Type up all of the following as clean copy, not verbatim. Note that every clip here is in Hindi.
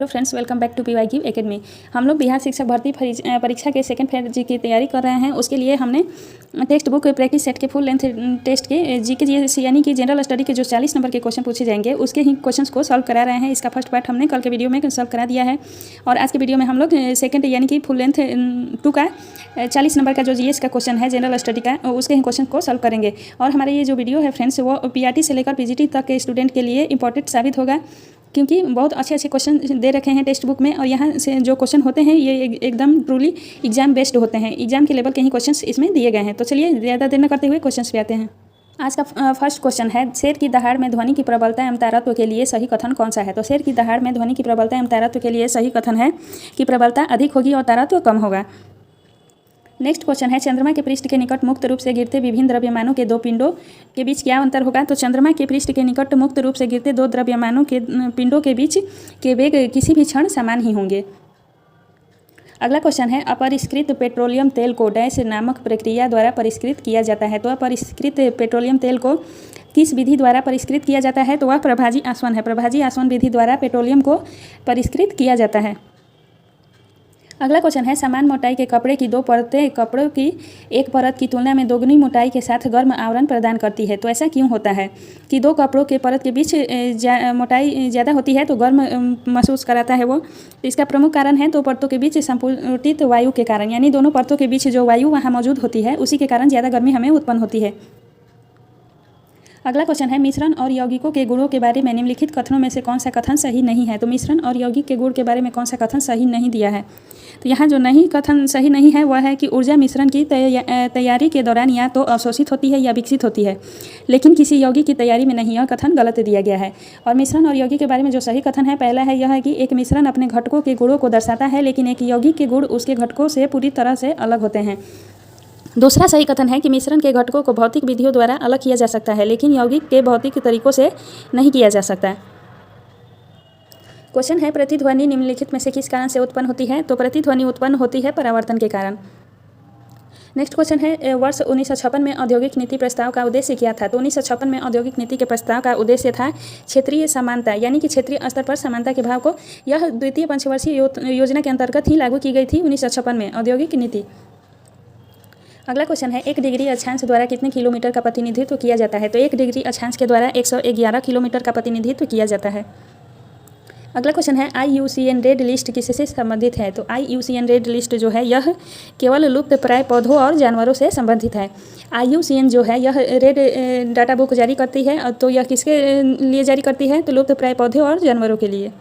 Hello friends, welcome back to PYQ academy. हम लोग बिहार शिक्षक भर्ती परीक्षा के सेकंड फेज की तैयारी कर रहे हैं। उसके लिए हमने टेक्स्ट बुक प्रैक्टिस सेट के फुल लेंथ टेस्ट के GK यानी कि जनरल स्टडी के जो 40 नंबर के क्वेश्चन पूछे जाएंगे उसके ही क्वेश्चंस को सॉल्व करा रहे हैं। इसका फर्स्ट पार्ट हमने कल के वीडियो में सॉल्व करा दिया है और आज के वीडियो में हम लोग सेकंड यानी कि फुल लेंथ 2 का 40 नंबर का जो GS का क्वेश्चन है जनरल स्टडी का, उसके ही क्वेश्चन को सॉल्व करेंगे। और हमारे ये जो वीडियो है फ्रेंड्स, वो PRT से लेकर PGT तक के स्टूडेंट के लिए इंपॉर्टेंट साबित होगा, क्योंकि बहुत अच्छे अच्छे क्वेश्चन दे रखे हैं टेक्स्ट बुक में और यहाँ से जो क्वेश्चन होते हैं ये एकदम ट्रूली एग्जाम बेस्ड होते हैं। एग्जाम के लेवल के ही क्वेश्चंस इसमें दिए गए हैं। तो चलिए ज़्यादा देर न करते हुए क्वेश्चंस पे आते हैं। आज का फर्स्ट क्वेश्चन है, शेर की दहाड़ में ध्वनि की प्रबलता एवं तारत्व के लिए सही कथन कौन सा है। तो शेर की दहाड़ में ध्वनि की प्रबलता एवं तारत्व के लिए सही कथन है कि प्रबलता अधिक होगी और तारत्व कम होगा। नेक्स्ट क्वेश्चन है, चंद्रमा के पृष्ठ के निकट मुक्त रूप से गिरते विभिन्न द्रव्यमानों के दो पिंडों के बीच क्या अंतर होगा। तो चंद्रमा के पृष्ठ के निकट मुक्त रूप से गिरते दो द्रव्यमानों के पिंडों के बीच के वेग किसी भी क्षण समान ही होंगे। अगला क्वेश्चन है, अपरिष्कृत पेट्रोलियम तेल को डैश नामक प्रक्रिया द्वारा परिष्कृत किया जाता है। तो अपरिष्कृत पेट्रोलियम तेल को किस विधि द्वारा परिष्कृत किया जाता है। तो वह प्रभाजी आसवन है। प्रभाजी आसवन विधि द्वारा पेट्रोलियम को परिष्कृत किया जाता है। अगला क्वेश्चन है, समान मोटाई के कपड़े की दो परतें कपड़ों की एक परत की तुलना में दोगुनी मोटाई के साथ गर्म आवरण प्रदान करती है। तो ऐसा क्यों होता है कि दो कपड़ों के परत के बीच मोटाई ज़्यादा होती है तो गर्म महसूस कराता है वो। तो इसका प्रमुख कारण है दो परतों के बीच संपूर्णित वायु के कारण, यानी दोनों परतों के बीच जो वायु वहाँ मौजूद होती है उसी के कारण ज़्यादा गर्मी हमें उत्पन्न होती है। अगला क्वेश्चन है, मिश्रण और यौगिकों के गुणों के बारे में निम्नलिखित कथनों में से कौन सा कथन सही नहीं है। तो मिश्रण और यौगिक के गुण के बारे में कौन सा कथन सही नहीं दिया है। तो यहाँ जो नहीं कथन सही नहीं है वह है कि ऊर्जा मिश्रण की तैयारी के दौरान या तो अवशोषित होती है या विकसित होती है, लेकिन किसी यौगिक की तैयारी में नहीं। यह कथन गलत दिया गया है। और मिश्रण और यौगिक के बारे में जो सही कथन है, पहला है यह है कि एक मिश्रण अपने घटकों के गुणों को दर्शाता है, लेकिन एक यौगिक के गुण उसके घटकों से पूरी तरह से अलग होते हैं। दूसरा सही कथन है कि मिश्रण के घटकों को भौतिक विधियों द्वारा अलग किया जा सकता है, लेकिन यौगिक के भौतिक तरीकों से नहीं किया जा सकता। क्वेश्चन है, प्रतिध्वनि निम्नलिखित में से किस कारण से उत्पन्न होती है। तो प्रतिध्वनि उत्पन्न होती है परावर्तन के कारण। नेक्स्ट क्वेश्चन है, वर्ष 1956 में औद्योगिक नीति प्रस्ताव का उद्देश्य क्या था। तो 1956 में औद्योगिक नीति के प्रस्ताव का उद्देश्य था क्षेत्रीय समानता, यानी कि क्षेत्रीय स्तर पर समानता के भाव को। यह द्वितीय पंचवर्षीय योजना के अंतर्गत ही लागू की गई थी 1956 में औद्योगिक नीति। अगला क्वेश्चन है, 1 डिग्री अक्षांश द्वारा कितने किलोमीटर का प्रतिनिधित्व किया जाता है। तो 1 डिग्री अक्षांश के द्वारा 111 किलोमीटर का प्रतिनिधित्व किया जाता है। अगला क्वेश्चन है, IUCN रेड लिस्ट किससे संबंधित है। तो IUCN रेड लिस्ट जो है यह केवल लुप्त प्राय पौधों और जानवरों से संबंधित है। IUCN जो है यह रेड डाटा बुक जारी करती है, तो यह किसके लिए जारी करती है। तो लुप्त प्राय पौधों और जानवरों के लिए।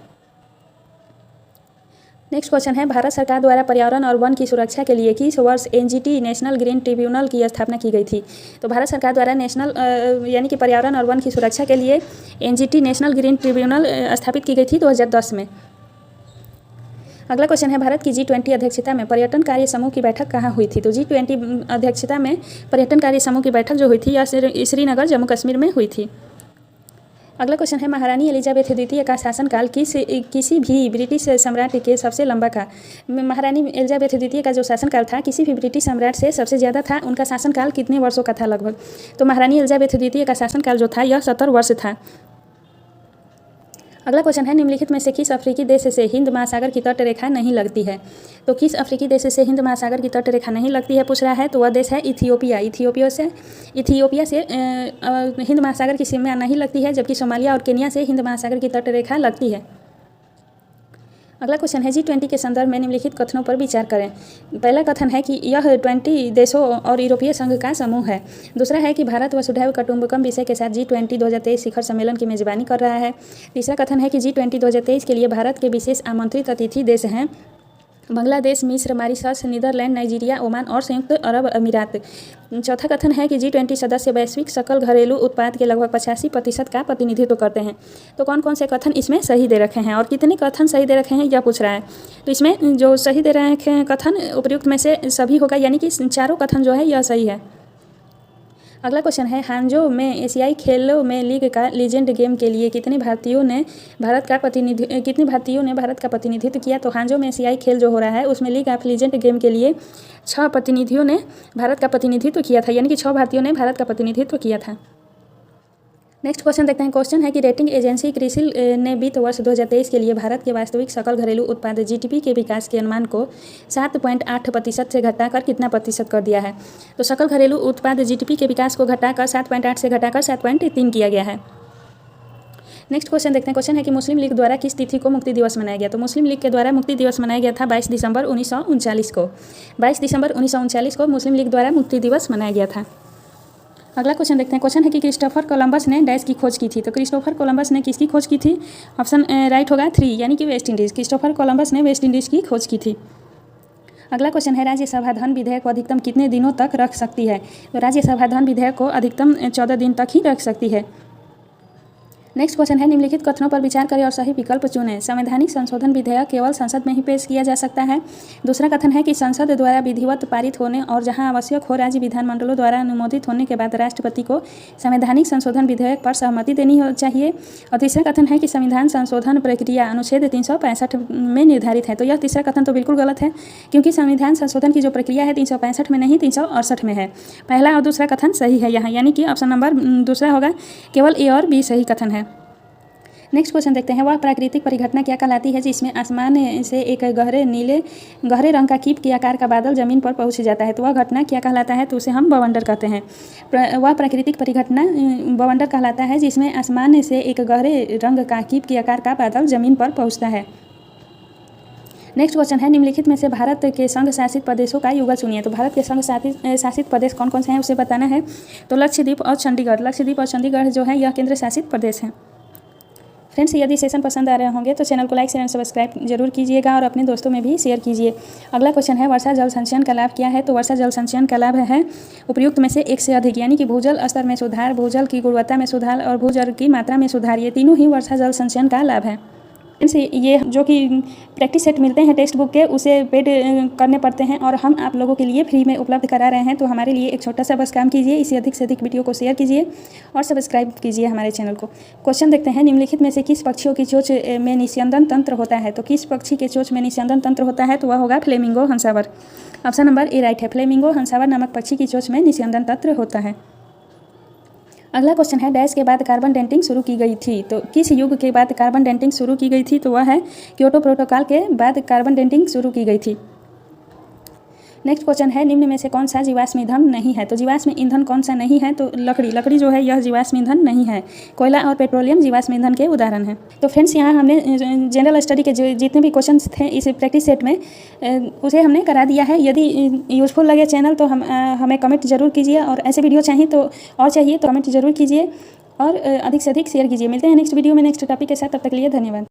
नेक्स्ट क्वेश्चन है, भारत सरकार द्वारा पर्यावरण और वन की सुरक्षा के लिए किस वर्ष NGT नेशनल ग्रीन ट्रिब्यूनल की स्थापना की गई थी। तो भारत सरकार द्वारा नेशनल यानी कि पर्यावरण और वन की सुरक्षा के लिए NGT नेशनल ग्रीन ट्रिब्यूनल स्थापित की गई थी 2010 में। अगला क्वेश्चन है, भारत की G20 अध्यक्षता में पर्यटन कार्य समूह की बैठक कहाँ हुई थी। तो G20 अध्यक्षता में पर्यटन कार्य समूह की बैठक जो हुई थी यह श्रीनगर जम्मू कश्मीर में हुई थी। अगला क्वेश्चन है, महारानी एलिजाबेथ द्वितीय का शासनकाल किसी भी ब्रिटिश सम्राट के सबसे लंबा का। महारानी एलिजाबेथ द्वितीय का जो शासनकाल था किसी भी ब्रिटिश सम्राट से सबसे ज़्यादा था। उनका शासनकाल कितने वर्षों का था लगभग। तो महारानी एलिजाबेथ द्वितीय का शासनकाल जो था यह 70 वर्ष था। अगला क्वेश्चन है, निम्नलिखित में से किस अफ्रीकी देश से हिंद महासागर की तट रेखा नहीं लगती है। तो किस अफ्रीकी देश से हिंद महासागर की तट रेखा नहीं लगती है पूछ रहा है। तो वह देश है इथियोपिया। इथियोपिया से हिंद महासागर की सीमा नहीं लगती है, जबकि सोमालिया और केन्या से हिंद महासागर की तट रेखा लगती है। अगला क्वेश्चन है, G20 के संदर्भ में निम्नलिखित कथनों पर विचार करें। पहला कथन है कि यह 20 देशों और यूरोपीय संघ का समूह है। दूसरा है कि भारत वसुधैव कुटुंबकम विषय के साथ G20 2023 शिखर सम्मेलन की मेजबानी कर रहा है। तीसरा कथन है कि G20 2023 के लिए भारत के विशेष आमंत्रित अतिथि देश हैं बांग्लादेश, मिस्र, मॉरिशस, नीदरलैंड, नाइजीरिया, ओमान और संयुक्त अरब अमीरात। चौथा कथन है कि G20 सदस्य वैश्विक सकल घरेलू उत्पाद के लगभग 85% का प्रतिनिधित्व करते हैं। तो कौन कौन से कथन इसमें सही दे रखे हैं और कितने कथन सही दे रखे हैं यह पूछ रहा है। तो इसमें जो सही दे रखे हैं कथन उपयुक्त में से सभी होगा, यानी कि चारों कथन जो है यह सही है। अगला क्वेश्चन है, हांजो में एशियाई खेलों में लीग का लीजेंड गेम के लिए कितने भारतीयों ने भारत का प्रतिनिधित्व किया। तो हांजो में एशियाई खेल जो हो रहा है उसमें लीग ऑफ लीजेंड गेम के लिए 6 प्रतिनिधियों ने भारत का प्रतिनिधित्व किया था, यानी कि 6 भारतीयों ने भारत का प्रतिनिधित्व किया था। नेक्स्ट क्वेश्चन देखते हैं। क्वेश्चन है कि रेटिंग एजेंसी क्रिसिल ने वित्त वर्ष 2023 के लिए भारत के वास्तविक सकल घरेलू उत्पाद जीडीपी के विकास के अनुमान को 7.8% से घटाकर कितना प्रतिशत कर दिया है। तो सकल घरेलू उत्पाद जीडीपी के विकास को घटाकर 7.8 से घटाकर 7.3 किया गया है। नेक्स्ट क्वेश्चन देखते हैं। क्वेश्चन है कि मुस्लिम लीग द्वारा किस तिथि को मुक्ति दिवस मनाया गया। तो मुस्लिम लीग के द्वारा मुक्ति दिवस मनाया गया था 22 दिसंबर 1939 को। 22 दिसंबर 1939 को मुस्लिम लीग द्वारा मुक्ति दिवस मनाया गया था। अगला क्वेश्चन देखते हैं। क्वेश्चन है कि क्रिस्टोफर कोलंबस ने डैश की खोज की थी। तो क्रिस्टोफर कोलंबस ने किसकी खोज की थी। ऑप्शन राइट होगा 3 यानी कि वेस्ट इंडीज़। क्रिस्टोफर कोलंबस ने वेस्ट इंडीज़ की खोज की थी। अगला क्वेश्चन है राज्यसभा धन विधेयक को अधिकतम कितने दिनों तक रख सकती है। तो राज्यसभा धन विधेयक को अधिकतम 14 दिन तक ही रख सकती है। नेक्स्ट क्वेश्चन है निम्नलिखित कथनों पर विचार करें और सही विकल्प चुनें। संवैधानिक संशोधन विधेयक केवल संसद में ही पेश किया जा सकता है। दूसरा कथन है कि संसद द्वारा विधिवत पारित होने और जहां आवश्यक हो राज्य विधानमंडलों द्वारा अनुमोदित होने के बाद राष्ट्रपति को संवैधानिक संशोधन विधेयक पर सहमति देनी चाहिए। और तीसरा कथन है कि संविधान संशोधन प्रक्रिया अनुच्छेद 365 में निर्धारित है। तो यह तीसरा कथन तो बिल्कुल गलत है, क्योंकि संविधान संशोधन की जो प्रक्रिया है 365 में नहीं 368 में है। पहला और दूसरा कथन सही है यहाँ, यानी कि ऑप्शन नंबर दूसरा होगा। केवल ए और बी सही कथन है। नेक्स्ट क्वेश्चन देखते हैं। वह प्राकृतिक परिघटना क्या कहलाती है जिसमें आसमान से एक गहरे रंग का कीप के आकार का बादल जमीन पर पहुंच जाता है। तो वह घटना क्या कहलाता है। तो उसे हम बवंडर कहते हैं। वह प्राकृतिक परिघटना बवंडर कहलाता है जिसमें आसमान से एक गहरे रंग का कीप के आकार का बादल जमीन पर पहुँचता है। नेक्स्ट क्वेश्चन है निम्नलिखित में से भारत के संघ शासित प्रदेशों का युगल चुनिए। तो भारत के संघ शासित प्रदेश कौन कौन से हैं उसे बताना है। तो लक्षद्वीप और चंडीगढ़। लक्षद्वीप और चंडीगढ़ जो है यह केंद्र शासित प्रदेश हैं। फ्रेंड्स, यदि सेशन पसंद आ रहे होंगे तो चैनल को लाइक शेयर एंड सब्सक्राइब जरूर कीजिएगा और अपने दोस्तों में भी शेयर कीजिए। अगला क्वेश्चन है वर्षा जल संचयन का लाभ क्या है। तो वर्षा जल संचयन का लाभ है उपयुक्त में से एक से अधिक, यानी कि भूजल स्तर में सुधार, भूजल की गुणवत्ता में सुधार और भूजल की मात्रा में सुधार। ये तीनों ही वर्षा जल संचयन का लाभ है। ये जो कि प्रैक्टिस सेट मिलते हैं टेक्स्ट बुक के, उसे पेड करने पड़ते हैं और हम आप लोगों के लिए फ्री में उपलब्ध करा रहे हैं। तो हमारे लिए एक छोटा सा बस काम कीजिए, इसे अधिक से अधिक वीडियो को शेयर कीजिए और सब्सक्राइब कीजिए हमारे चैनल को। क्वेश्चन देखते हैं निम्नलिखित में से किस पक्षियों की चोंच में निस्यंदन तंत्र होता है। तो किस पक्षी के चोंच में निस्यंदन तंत्र होता है। तो वह होगा फ्लेमिंगो हंसावर। ऑप्शन नंबर ए राइट है। फ्लेमिंगो हंसावर नामक पक्षी की चोंच में निस्यंदन तंत्र होता है। अगला क्वेश्चन है डैश के बाद कार्बन डेटिंग शुरू की गई थी। तो किस युग के बाद कार्बन डेटिंग शुरू की गई थी। तो वह है क्योटो प्रोटोकॉल के बाद कार्बन डेटिंग शुरू की गई थी। नेक्स्ट क्वेश्चन है निम्न में से कौन सा जीवाश्म ईंधन नहीं है। तो जीवाश्म ईंधन कौन सा नहीं है। तो लकड़ी जो है यह जीवाश्म ईंधन नहीं है। कोयला और पेट्रोलियम जीवाश्म ईंधन के उदाहरण हैं। तो फ्रेंड्स, यहाँ हमने जनरल स्टडी के जितने भी क्वेश्चन थे इस प्रैक्टिस सेट में उसे हमने करा दिया है। यदि यूजफुल लगे चैनल तो हमें कमेंट जरूर कीजिए और ऐसे वीडियो चाहिए तो कमेंट जरूर कीजिए और अधिक से अधिक शेयर कीजिए। मिलते हैं नेक्स्ट वीडियो में नेक्स्ट टॉपिक के साथ। तब तक के लिए धन्यवाद।